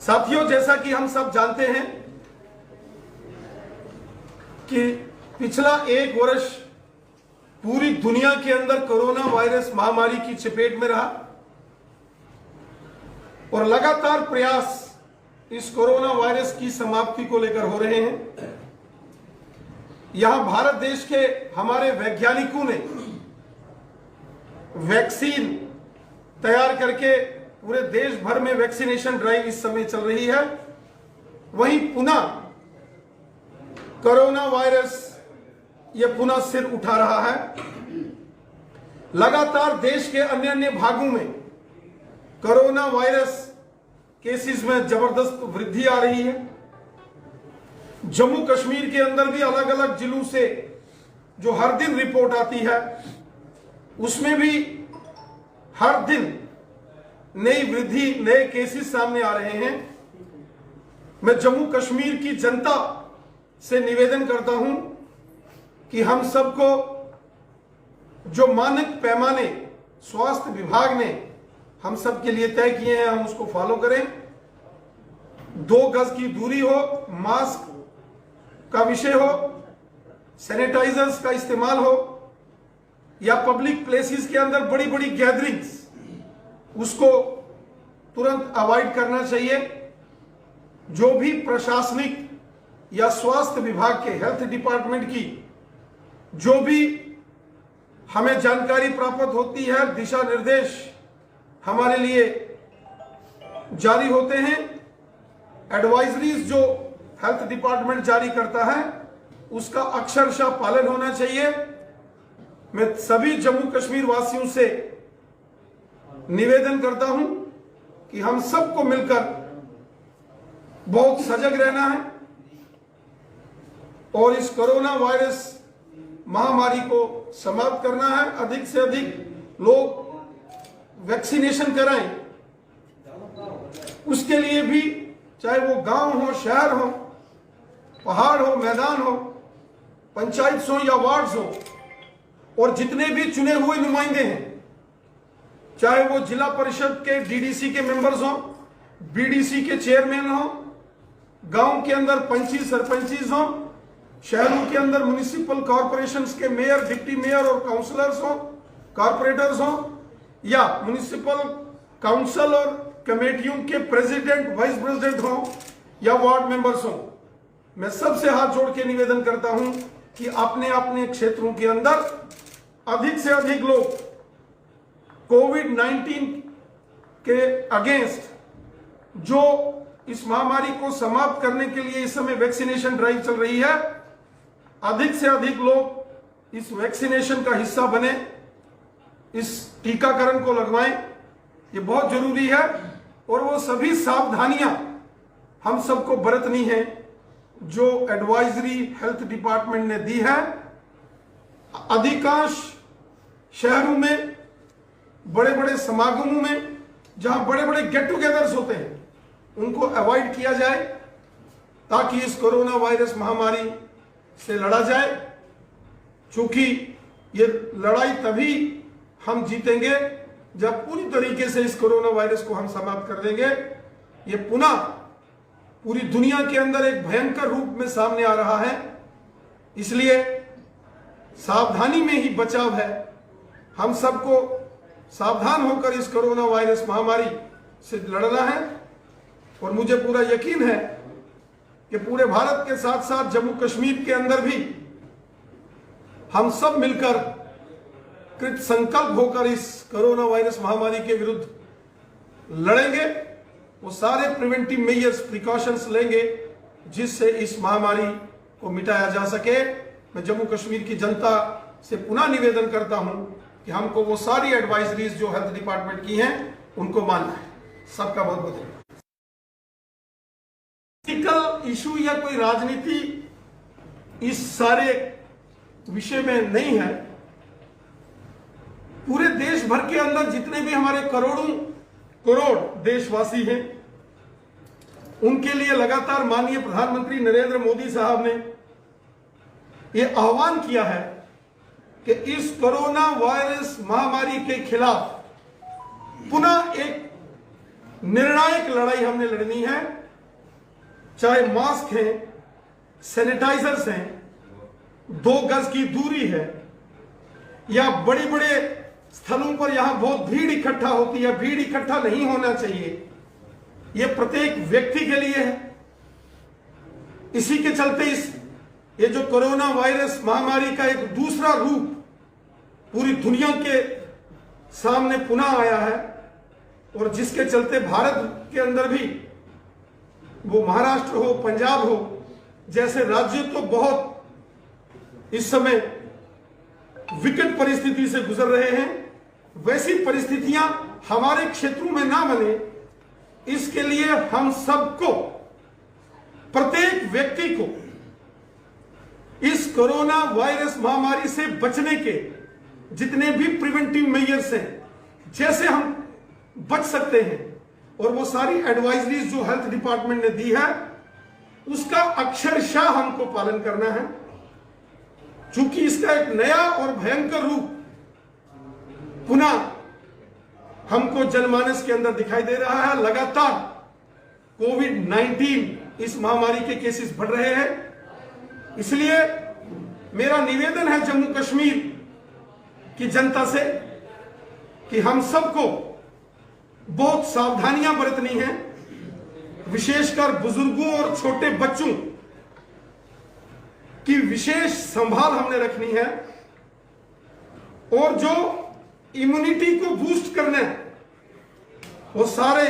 साथियों, जैसा कि हम सब जानते हैं कि पिछला एक वर्ष पूरी दुनिया के अंदर कोरोना वायरस महामारी की चपेट में रहा और लगातार प्रयास इस कोरोना वायरस की समाप्ति को लेकर हो रहे हैं। यहां भारत देश के हमारे वैज्ञानिकों ने वैक्सीन तैयार करके पूरे देश भर में वैक्सीनेशन ड्राइव इस समय चल रही है। वहीं पुनः कोरोना वायरस ये पुनः सिर उठा रहा है। लगातार देश के अन्य अन्य भागों में कोरोना वायरस केसेस में जबरदस्त वृद्धि आ रही है। जम्मू कश्मीर के अंदर भी अलग अलग जिलों से जो हर दिन रिपोर्ट आती है उसमें भी हर दिन नई वृद्धि, नए केसेस सामने आ रहे हैं। मैं जम्मू कश्मीर की जनता से निवेदन करता हूं कि हम सबको जो मानक पैमाने स्वास्थ्य विभाग ने हम सब के लिए तय किए हैं हम उसको फॉलो करें। 2 गज की दूरी हो, मास्क का विषय हो, सैनिटाइजर्स का इस्तेमाल हो या पब्लिक प्लेसेस के अंदर बड़ी बड़ी गैदरिंग्स उसको तुरंत अवॉइड करना चाहिए। जो भी प्रशासनिक या स्वास्थ्य विभाग के हेल्थ डिपार्टमेंट की जो भी हमें जानकारी प्राप्त होती है, दिशा निर्देश हमारे लिए जारी होते हैं, एडवाइजरीज जो हेल्थ डिपार्टमेंट जारी करता है उसका अक्षरशः पालन होना चाहिए। मैं सभी जम्मू कश्मीर वासियों से निवेदन करता हूं कि हम सबको मिलकर बहुत सजग रहना है और इस कोरोना वायरस महामारी को समाप्त करना है। अधिक से अधिक लोग वैक्सीनेशन कराएं। उसके लिए भी चाहे वो गांव हो, शहर हो, पहाड़ हो, मैदान हो, पंचायत हो या वार्ड्स हो, और जितने भी चुने हुए नुमाइंदे हैं, चाहे वो जिला परिषद के डीडीसी के मेंबर्स हो, बीडीसी के चेयरमैन हो, गांव के अंदर पंची सरपंचीज हो, शहरों के अंदर म्युनिसिपल कॉरपोरेशंस के मेयर, डिप्टी मेयर और काउंसलर्स हो, कॉरपोरेटर्स हो, या म्युनिसिपल काउंसिल और कमेटियों के प्रेसिडेंट, वाइस प्रेसिडेंट हो या वार्ड मेंबर्स हो, मैं सबसे हाथ जोड़ के निवेदन करता हूं कि अपने अपने क्षेत्रों के अंदर अधिक से अधिक लोग कोविड-19 के अगेंस्ट जो इस महामारी को समाप्त करने के लिए इस समय वैक्सीनेशन ड्राइव चल रही है, अधिक से अधिक लोग इस वैक्सीनेशन का हिस्सा बने, इस टीकाकरण को लगवाएं। ये बहुत जरूरी है और वो सभी सावधानियां हम सबको बरतनी है जो एडवाइजरी हेल्थ डिपार्टमेंट ने दी है। अधिकांश शहरों में, बड़े बड़े समागमों में जहां बड़े बड़े गेट टुगेदर्स होते हैं उनको अवॉइड किया जाए ताकि इस कोरोना वायरस महामारी से लड़ा जाए। क्योंकि ये लड़ाई तभी हम जीतेंगे जब पूरी तरीके से इस कोरोना वायरस को हम समाप्त कर देंगे। ये पुनः पूरी दुनिया के अंदर एक भयंकर रूप में सामने आ रहा है, इसलिए सावधानी में ही बचाव है। हम सबको सावधान होकर इस कोरोना वायरस महामारी से लड़ना है और मुझे पूरा यकीन है कि पूरे भारत के साथ साथ जम्मू कश्मीर के अंदर भी हम सब मिलकर कृत संकल्प होकर इस कोरोना वायरस महामारी के विरुद्ध लड़ेंगे। वो सारे प्रिवेंटिव मेजर्स, प्रिकॉशंस लेंगे जिससे इस महामारी को मिटाया जा सके। मैं जम्मू कश्मीर की जनता से पुनः निवेदन करता हूं कि हमको वो सारी एडवाइजरीज जो हेल्थ डिपार्टमेंट की हैं उनको मानना है। सबका बहुत बहुत धन्यवाद। पॉलिटिकल इशू या कोई राजनीति इस सारे विषय में नहीं है। पूरे देश भर के अंदर जितने भी हमारे करोड़ों करोड़ देशवासी हैं उनके लिए लगातार माननीय प्रधानमंत्री नरेंद्र मोदी साहब ने यह आह्वान किया है कि इस कोरोना वायरस महामारी के खिलाफ पुनः एक निर्णायक लड़ाई हमने लड़नी है, चाहे मास्क है, सैनिटाइजर्स हैं, 2 गज की दूरी है, या बड़े बड़े स्थलों पर यहां बहुत भीड़ इकट्ठा होती है, भीड़ इकट्ठा नहीं होना चाहिए, यह प्रत्येक व्यक्ति के लिए है। इसी के चलते ये जो कोरोना वायरस महामारी का एक दूसरा रूप पूरी दुनिया के सामने पुनः आया है, और जिसके चलते भारत के अंदर भी, वो महाराष्ट्र हो, पंजाब हो जैसे राज्य तो बहुत इस समय विकट परिस्थिति से गुजर रहे हैं, वैसी परिस्थितियां हमारे क्षेत्रों में ना बने, इसके लिए हम सबको, प्रत्येक व्यक्ति को इस कोरोना वायरस महामारी से बचने के जितने भी प्रिवेंटिव मेजर्स हैं, जैसे हम बच सकते हैं, और वो सारी एडवाइजरीज जो हेल्थ डिपार्टमेंट ने दी है, उसका अक्षरशः हमको पालन करना है। चूंकि इसका एक नया और भयंकर रूप पुनः हमको जनमानस के अंदर दिखाई दे रहा है। लगातार कोविड-19 इस महामारी के केसेस बढ़ रहे हैं। इसलिए मेरा निवेदन है जम्मू कश्मीर की जनता से कि हम सबको बहुत सावधानियां बरतनी है, विशेषकर बुजुर्गों और छोटे बच्चों की विशेष संभाल हमने रखनी है, और जो इम्यूनिटी को बूस्ट करने वो सारे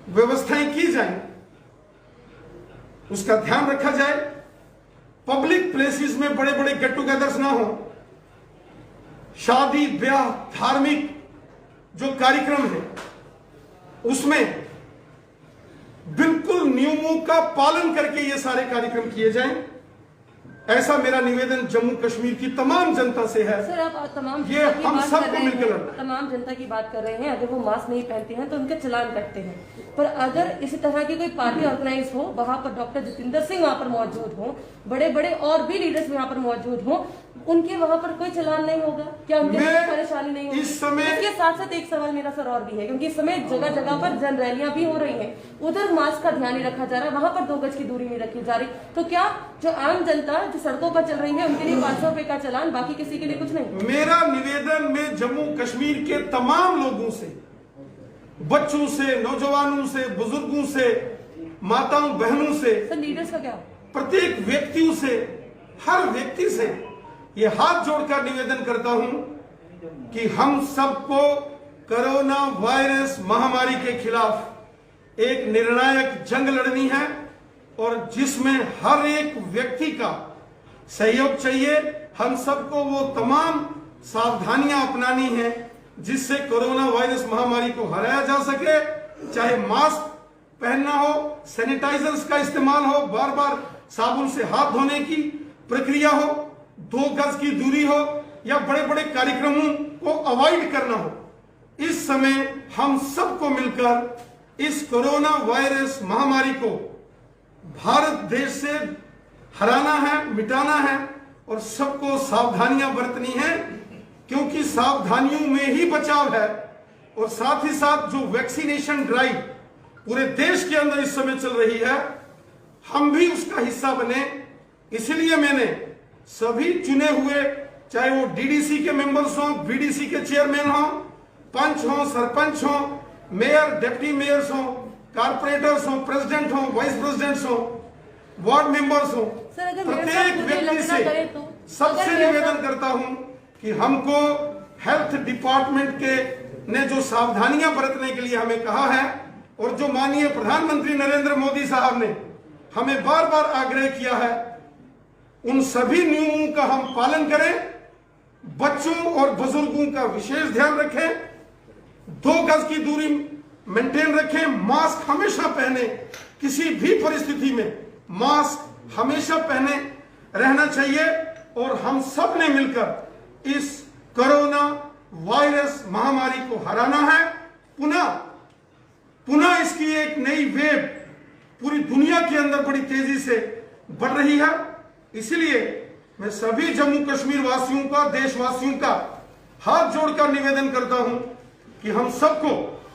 व्यवस्थाएं की जाएं, उसका ध्यान रखा जाए। पब्लिक प्लेसेस में बड़े बड़े गेट टुगेदर्स ना हो, शादी ब्याह धार्मिक जो कार्यक्रम है उसमें बिल्कुल नियमों का पालन करके ये सारे कार्यक्रम किए जाएं, ऐसा मेरा निवेदन जम्मू कश्मीर की तमाम जनता से है। सर, आप तमाम ये हम सबको मिलकर लड़ना, तमाम जनता की बात कर रहे हैं। अगर वो मास्क नहीं पहनते हैं तो उनके चलान कटते हैं, पर अगर इसी तरह की कोई पार्टी ऑर्गेनाइज हो, वहां पर डॉक्टर जितेंद्र सिंह वहां पर मौजूद हो, बड़े बड़े और भी लीडर्स वहां पर मौजूद हो, उनके वहां पर कोई चलान नहीं होगा क्या? उनके परेशानी नहीं होगी? इस समय इसके साथ साथ एक सवाल मेरा सर और भी है, क्योंकि इस समय जगह जगह पर जन रैलियां भी हो रही हैं, उधर मास्क का ध्यान नहीं रखा जा रहा, वहां पर 2 गज की दूरी नहीं रखी जा रही, तो क्या जो आम जनता जो सड़कों पर चल रही है उनके लिए 500 रुपए का चलान, बाकी किसी के लिए कुछ नहीं? मेरा निवेदन में जम्मू कश्मीर के तमाम लोगों से, बच्चों से, नौजवानों से, बुजुर्गों से, माताओं बहनों से, सर लीडर्स का क्या? प्रत्येक व्यक्तियों से, हर व्यक्ति से ये हाथ जोड़कर निवेदन करता हूं कि हम सबको कोरोना वायरस महामारी के खिलाफ एक निर्णायक जंग लड़नी है, और जिसमें हर एक व्यक्ति का सहयोग चाहिए। हम सबको वो तमाम सावधानियां अपनानी है जिससे कोरोना वायरस महामारी को हराया जा सके, चाहे मास्क पहनना हो, सैनिटाइजर्स का इस्तेमाल हो, बार बार साबुन से हाथ धोने की प्रक्रिया हो, 2 गज की दूरी हो, या बड़े बड़े कार्यक्रमों को अवॉइड करना हो। इस समय हम सबको मिलकर इस कोरोना वायरस महामारी को भारत देश से हराना है, मिटाना है, और सबको सावधानियां बरतनी है, क्योंकि सावधानियों में ही बचाव है। और साथ ही साथ जो वैक्सीनेशन ड्राइव पूरे देश के अंदर इस समय चल रही है, हम भी उसका हिस्सा बने। इसलिए मैंने सभी चुने हुए, चाहे वो डीडीसी के मेंबर्स हों, बीडीसी के चेयरमैन हों, पंच हों, सरपंच हों, मेयर, डिप्टी मेयर्स हों, कारपोरेटर्स हों, प्रेसिडेंट हों, वाइस प्रेसिडेंट्स हों, वार्ड मेंबर्स हों, प्रत्येक व्यक्ति से सबसे निवेदन करता हूं कि हमको हेल्थ डिपार्टमेंट के ने जो सावधानियां बरतने के लिए हमें कहा है, और जो माननीय प्रधानमंत्री नरेंद्र मोदी साहब ने हमें बार बार आग्रह किया है, उन सभी नियमों का हम पालन करें, बच्चों और बुजुर्गों का विशेष ध्यान रखें, 2 गज की दूरी मेंटेन रखें, मास्क हमेशा पहने, किसी भी परिस्थिति में मास्क हमेशा पहने रहना चाहिए। और हम सब ने मिलकर इस कोरोना वायरस महामारी को हराना है। पुनः इसकी एक नई वेव पूरी दुनिया के अंदर बड़ी तेजी से बढ़ रही है। इसलिए मैं सभी जम्मू कश्मीर वासियों का, देशवासियों का हाथ जोड़कर निवेदन करता हूं कि हम सबको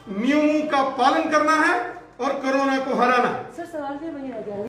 नियमों का पालन करना है और कोरोना को हराना है। सर सवाल भी वही आ गया